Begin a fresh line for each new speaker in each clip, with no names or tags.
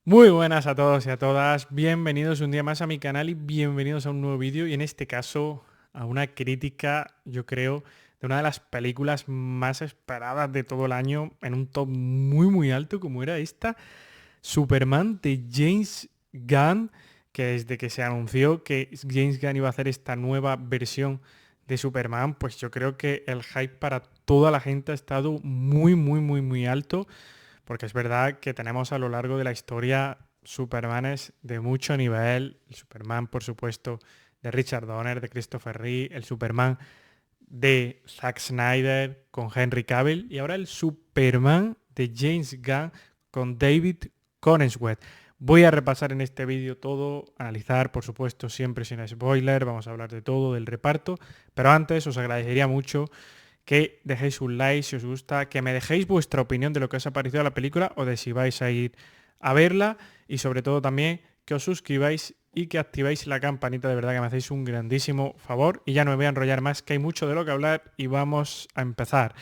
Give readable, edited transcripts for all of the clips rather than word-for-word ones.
Muy buenas a todos y a todas, bienvenidos un día más a mi canal y bienvenidos a un nuevo vídeo y en este caso a una crítica, yo creo, de una de las películas más esperadas de todo el año en un top muy alto como era esta, Superman de James Gunn, que desde que se anunció que James Gunn iba a hacer esta nueva versión de Superman, pues yo creo que el hype para toda la gente ha estado muy alto. Porque es verdad que tenemos a lo largo de la historia Supermanes de mucho nivel. El Superman, por supuesto, de Richard Donner, de Christopher Reeve, el Superman de Zack Snyder con Henry Cavill y ahora el Superman de James Gunn con David Corenswet. Voy a repasar en este vídeo todo, analizar, por supuesto, siempre sin spoiler, vamos a hablar de todo, del reparto, pero antes os agradecería mucho que dejéis un like si os gusta, que me dejéis vuestra opinión de lo que os ha parecido la película o de si vais a ir a verla y sobre todo también que os suscribáis y que activéis la campanita, de verdad que me hacéis un grandísimo favor y ya no me voy a enrollar más, que hay mucho de lo que hablar y vamos a empezar.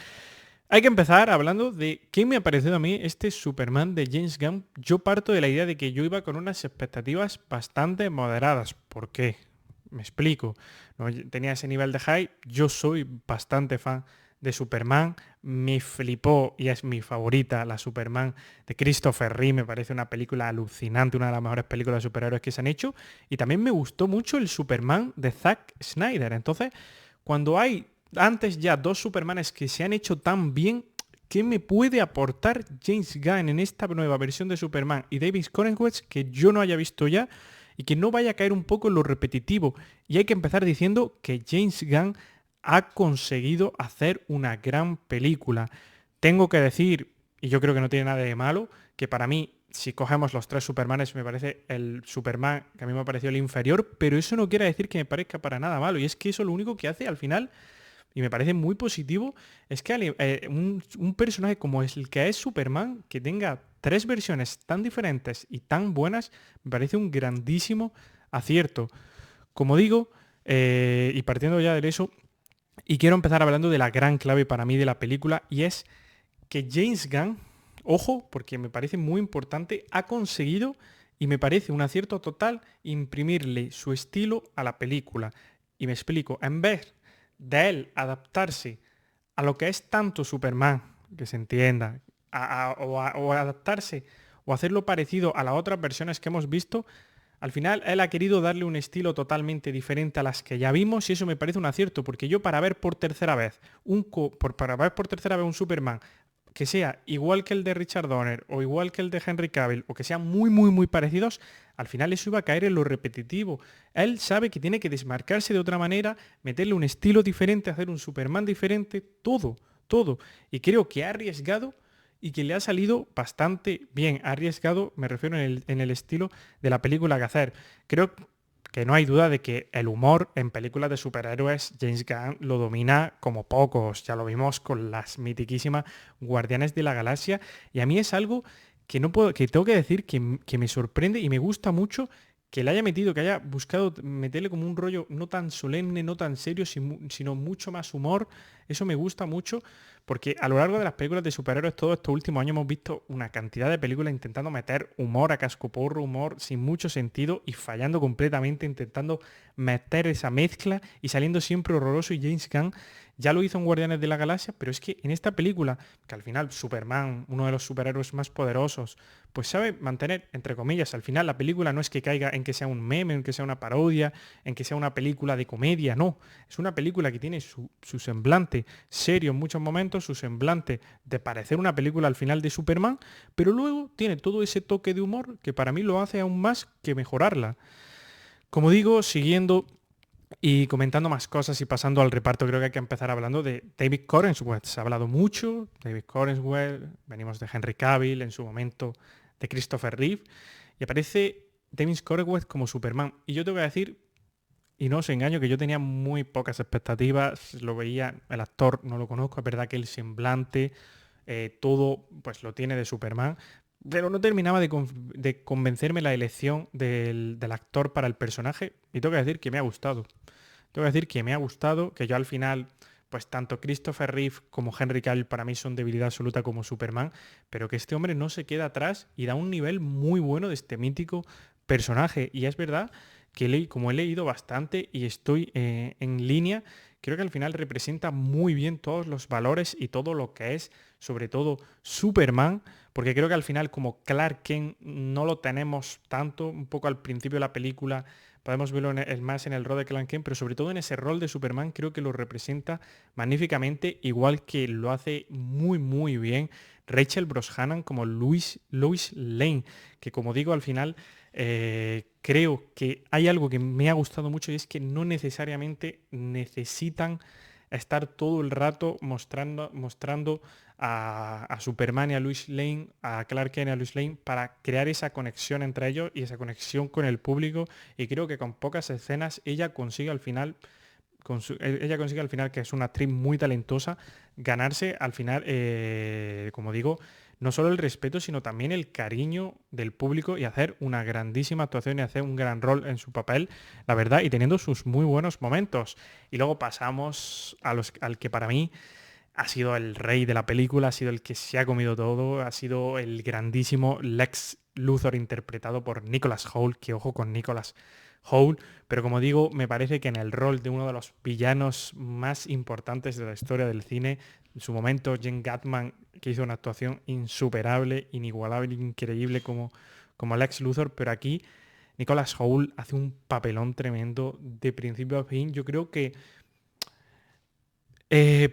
Hay que empezar hablando de qué me ha parecido a mí este Superman de James Gunn. Yo parto de la idea de que yo iba con unas expectativas bastante moderadas. ¿Por qué? Me explico. No tenía ese nivel de hype. Yo soy bastante fan de Superman. Me flipó y es mi favorita, la Superman de Christopher Reeve. Me parece una película alucinante, una de las mejores películas de superhéroes que se han hecho. Y también me gustó mucho el Superman de Zack Snyder. Entonces, cuando hay antes ya dos Supermanes que se han hecho tan bien, ¿qué me puede aportar James Gunn en esta nueva versión de Superman y David Cronenweth que yo no haya visto ya y que no vaya a caer un poco en lo repetitivo? Y hay que empezar diciendo que James Gunn ha conseguido hacer una gran película. Tengo que decir, y yo creo que no tiene nada de malo, que para mí, si cogemos los tres Supermanes, me parece el Superman que a mí me ha parecido el inferior, pero eso no quiere decir que me parezca para nada malo. Y es que eso lo único que hace al final y me parece muy positivo, es que un personaje como es el que es Superman, que tenga tres versiones tan diferentes y tan buenas, me parece un grandísimo acierto. Como digo, y partiendo ya de eso, y quiero empezar hablando de la gran clave para mí de la película, y es que James Gunn, ojo, porque me parece muy importante, ha conseguido, y me parece un acierto total, imprimirle su estilo a la película. Y me explico, en vez de él adaptarse a lo que es tanto Superman, que se entienda, o adaptarse o hacerlo parecido a las otras versiones que hemos visto, al final él ha querido darle un estilo totalmente diferente a las que ya vimos y eso me parece un acierto, porque yo para ver por tercera vez para ver por tercera vez un Superman que sea igual que el de Richard Donner o igual que el de Henry Cavill o que sean muy parecidos, al final eso iba a caer en lo repetitivo. Él sabe que tiene que desmarcarse de otra manera, meterle un estilo diferente, hacer un Superman diferente, todo. Y creo que ha arriesgado y que le ha salido bastante bien. Ha arriesgado, me refiero en el estilo de la película que hacer. Creo que no hay duda de que el humor en películas de superhéroes, James Gunn lo domina como pocos. Ya lo vimos con las mitiquísimas Guardianes de la Galaxia. Y a mí es algo que no puedo, que tengo que decir que me sorprende y me gusta mucho que le haya metido, que haya buscado meterle como un rollo no tan solemne, no tan serio, sino mucho más humor. Eso me gusta mucho porque a lo largo de las películas de superhéroes todos estos últimos años hemos visto una cantidad de películas intentando meter humor a cascoporro, humor sin mucho sentido y fallando completamente, intentando meter esa mezcla y saliendo siempre horroroso. Y James Gunn ya lo hizo en Guardianes de la Galaxia, pero es que en esta película, que al final Superman, uno de los superhéroes más poderosos, pues sabe mantener, entre comillas, al final la película no es que caiga en que sea un meme, en que sea una parodia, en que sea una película de comedia, no. Es una película que tiene su semblante serio en muchos momentos, su semblante de parecer una película al final de Superman, pero luego tiene todo ese toque de humor que para mí lo hace aún más que mejorarla. Como digo, siguiendo y comentando más cosas y pasando al reparto, creo que hay que empezar hablando de David Corenswet. Se ha hablado mucho, David Corenswet, venimos de Henry Cavill, en su momento de Christopher Reeve, y aparece David Corenswet como Superman. Y yo tengo que decir, y no os engaño, que yo tenía muy pocas expectativas, lo veía, el actor no lo conozco, es verdad que el semblante, todo, pues lo tiene de Superman, pero no terminaba de convencerme la elección del actor para el personaje, y tengo que decir que me ha gustado. Tengo que decir que me ha gustado, que yo al final pues tanto Christopher Reeve como Henry Cavill para mí son debilidad absoluta como Superman, pero que este hombre no se queda atrás y da un nivel muy bueno de este mítico personaje. Y es verdad que como he leído bastante y estoy en línea, creo que al final representa muy bien todos los valores y todo lo que es, sobre todo, Superman, porque creo que al final como Clark Kent no lo tenemos tanto, un poco al principio de la película podemos verlo más en el rol de Clark Kent, pero sobre todo en ese rol de Superman creo que lo representa magníficamente, igual que lo hace muy muy bien Rachel Brosnahan como Lois Lane, que como digo al final creo que hay algo que me ha gustado mucho y es que no necesariamente necesitan estar todo el rato mostrando a Superman y a Lois Lane, a Clark Kent y a Lois Lane, para crear esa conexión entre ellos y esa conexión con el público. Y creo que con pocas escenas ella consigue al final, que es una actriz muy talentosa, ganarse al final, como digo, no solo el respeto, sino también el cariño del público y hacer una grandísima actuación y hacer un gran rol en su papel, la verdad, y teniendo sus muy buenos momentos. Y luego pasamos al que para mí ha sido el rey de la película, ha sido el que se ha comido todo, ha sido el grandísimo Lex Luthor interpretado por Nicholas Hoult, que ojo con Nicholas Hoult, pero como digo, me parece que en el rol de uno de los villanos más importantes de la historia del cine, en su momento Gene Gatman, que hizo una actuación insuperable, inigualable, increíble como Lex Luthor, pero aquí Nicholas Hoult hace un papelón tremendo de principio a fin. Yo creo que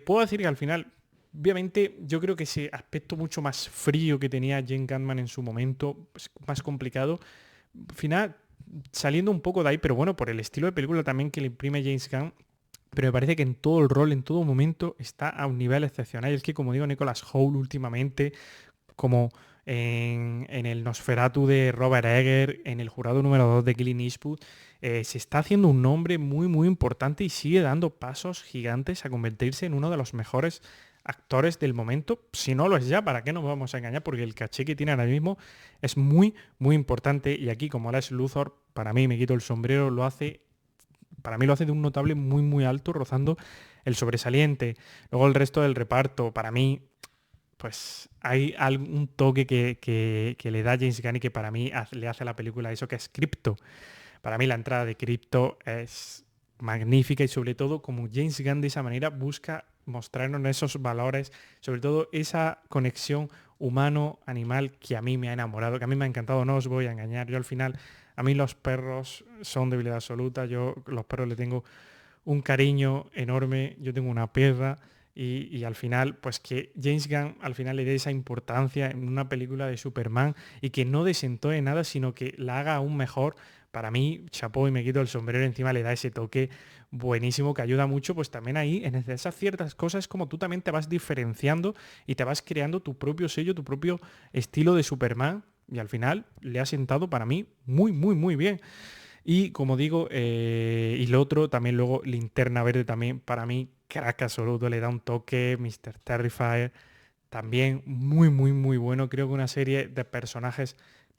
puedo decir que al final, obviamente, yo creo que ese aspecto mucho más frío que tenía Jane Gatman en su momento, pues, más complicado, al final, saliendo un poco de ahí, pero bueno, por el estilo de película también que le imprime James Gunn, pero me parece que en todo el rol, en todo momento, está a un nivel excepcional. Y es que, como digo, Nicholas Hoult últimamente, como en el Nosferatu de Robert Eggers, en el jurado número 2 de Clint Eastwood, se está haciendo un nombre muy muy importante y sigue dando pasos gigantes a convertirse en uno de los mejores actores del momento. Si no lo es ya, ¿para qué nos vamos a engañar? Porque el caché que tiene ahora mismo es muy muy importante y aquí como Lex Luthor, para mí me quito el sombrero, para mí lo hace de un notable muy muy alto, rozando el sobresaliente. Luego el resto del reparto, para mí pues hay algún toque que le da James Gunn y que para mí le hace a la película eso que es Crypto. Para mí la entrada de Crypto es magnífica y sobre todo como James Gunn de esa manera busca mostrarnos esos valores, sobre todo esa conexión humano-animal que a mí me ha enamorado, que a mí me ha encantado, no os voy a engañar. Yo al final, a mí los perros son debilidad absoluta, yo los perros le tengo un cariño enorme, yo tengo una perra y al final, pues que James Gunn al final le dé esa importancia en una película de Superman y que no desentone nada, sino que la haga aún mejor, para mí, chapó y me quito el sombrero, encima le da ese toque buenísimo que ayuda mucho, pues también ahí en esas ciertas cosas como tú también te vas diferenciando y te vas creando tu propio sello, tu propio estilo de Superman y al final le ha sentado para mí muy, muy, muy bien. Y como digo, y lo otro, también luego Linterna Verde también para mí, crack absoluto, le da un toque, Mr. Terrifier, también muy, muy, muy bueno. Creo que una serie de personajes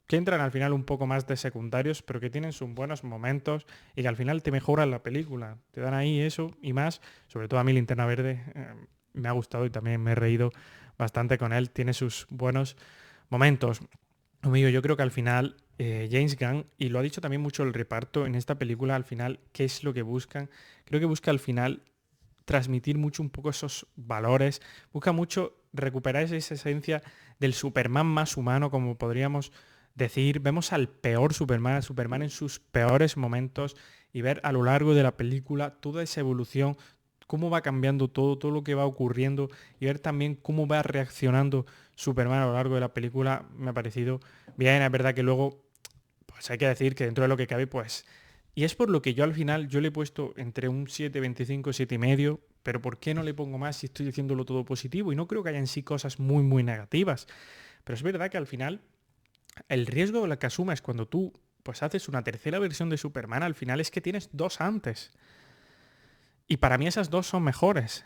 que entran al final un poco más de secundarios, pero que tienen sus buenos momentos y que al final te mejoran la película. Te dan ahí eso y más. Sobre todo a mí Linterna Verde me ha gustado y también me he reído bastante con él. Tiene sus buenos momentos. Amigo, yo creo que al final James Gunn, y lo ha dicho también mucho el reparto en esta película, al final, ¿qué es lo que buscan? Creo que busca al final transmitir mucho un poco esos valores, busca mucho recuperar esa esencia del Superman más humano, como podríamos decir. Vemos al peor Superman, al Superman en sus peores momentos y ver a lo largo de la película toda esa evolución, cómo va cambiando todo, todo lo que va ocurriendo y ver también cómo va reaccionando Superman a lo largo de la película me ha parecido bien. Es verdad que luego, pues hay que decir que dentro de lo que cabe, pues... Y es por lo que yo al final, yo le he puesto entre un 7,25, 7,5, pero ¿por qué no le pongo más si estoy diciéndolo todo positivo? Y no creo que haya en sí cosas muy, muy negativas. Pero es verdad que al final, el riesgo de la que asumes cuando tú pues haces una tercera versión de Superman, al final es que tienes dos antes. Y para mí esas dos son mejores.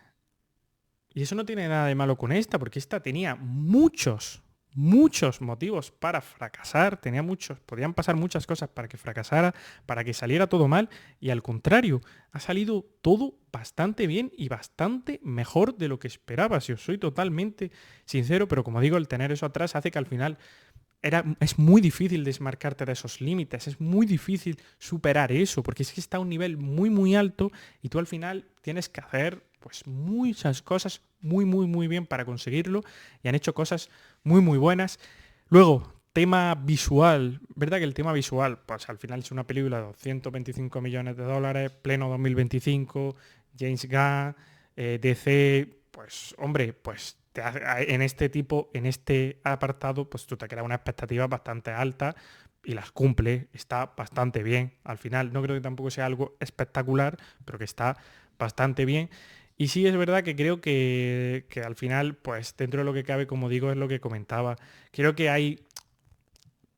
Y eso no tiene nada de malo con esta, porque esta tenía muchos, muchos motivos para fracasar, tenía muchos, podían pasar muchas cosas para que fracasara, para que saliera todo mal, y al contrario, ha salido todo bastante bien y bastante mejor de lo que esperaba, si os soy totalmente sincero, pero como digo, el tener eso atrás hace que al final es muy difícil desmarcarte de esos límites, es muy difícil superar eso, porque es que está a un nivel muy muy alto y tú al final tienes que hacer pues muchas cosas muy bien para conseguirlo y han hecho cosas muy buenas. Luego, tema visual, ¿verdad que el tema visual, pues al final es una película de 225 millones de dólares, pleno 2025, James Gunn, DC, pues hombre, pues en este tipo, en este apartado, pues tú te creas una expectativa bastante alta y las cumple, está bastante bien. Al final no creo que tampoco sea algo espectacular, pero que está bastante bien. Y sí es verdad que creo que al final, pues dentro de lo que cabe, como digo, es lo que comentaba. Creo que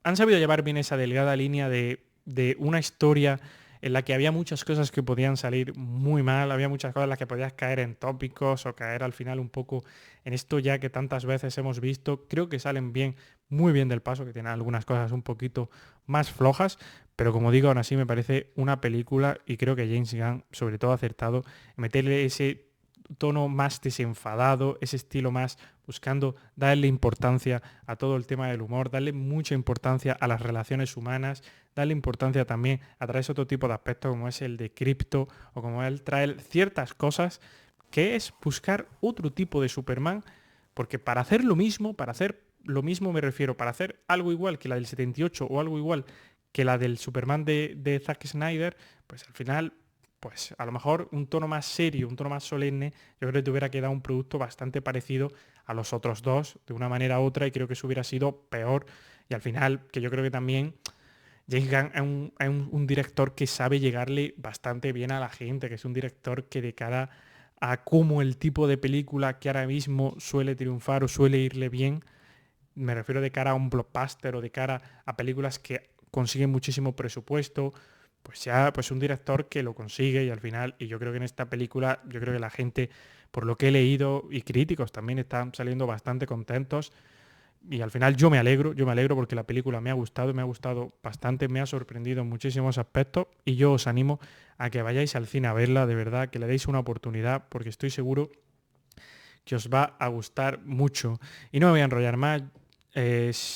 han sabido llevar bien esa delgada línea de una historia en la que había muchas cosas que podían salir muy mal, había muchas cosas en las que podías caer en tópicos o caer al final un poco en esto ya que tantas veces hemos visto. Creo que salen bien, muy bien del paso, que tienen algunas cosas un poquito más flojas, pero como digo, aún así me parece una película y creo que James Gunn sobre todo ha acertado en meterle ese tono más desenfadado, ese estilo más buscando darle importancia a todo el tema del humor, darle mucha importancia a las relaciones humanas, darle importancia también a través de otro tipo de aspectos como es el de cripto o como él trae ciertas cosas, que es buscar otro tipo de Superman, porque para hacer lo mismo, me refiero, para hacer algo igual que la del 78 o algo igual que la del Superman de Zack Snyder, pues al final pues a lo mejor un tono más serio, un tono más solemne, yo creo que te hubiera quedado un producto bastante parecido a los otros dos, de una manera u otra, y creo que eso hubiera sido peor. Y al final, que yo creo que también James Gunn es un director que sabe llegarle bastante bien a la gente, que es un director que de cara a cómo el tipo de película que ahora mismo suele triunfar o suele irle bien, me refiero de cara a un blockbuster o de cara a películas que consiguen muchísimo presupuesto, pues ya pues un director que lo consigue y al final, y yo creo que en esta película, yo creo que la gente, por lo que he leído, y críticos también están saliendo bastante contentos, y al final yo me alegro porque la película me ha gustado bastante, me ha sorprendido en muchísimos aspectos y yo os animo a que vayáis al cine a verla, de verdad, que le deis una oportunidad porque estoy seguro que os va a gustar mucho. Y no me voy a enrollar más.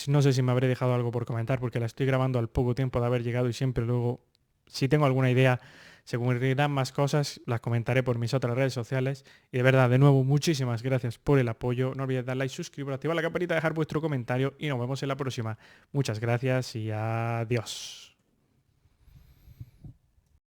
No sé si me habré dejado algo por comentar porque la estoy grabando al poco tiempo de haber llegado y siempre luego, si tengo alguna idea, se cubrirán más cosas, las comentaré por mis otras redes sociales. Y de verdad, de nuevo, muchísimas gracias por el apoyo. No olvidéis dar like, suscribiros, activar la campanita, dejar vuestro comentario y nos vemos en la próxima. Muchas gracias y adiós.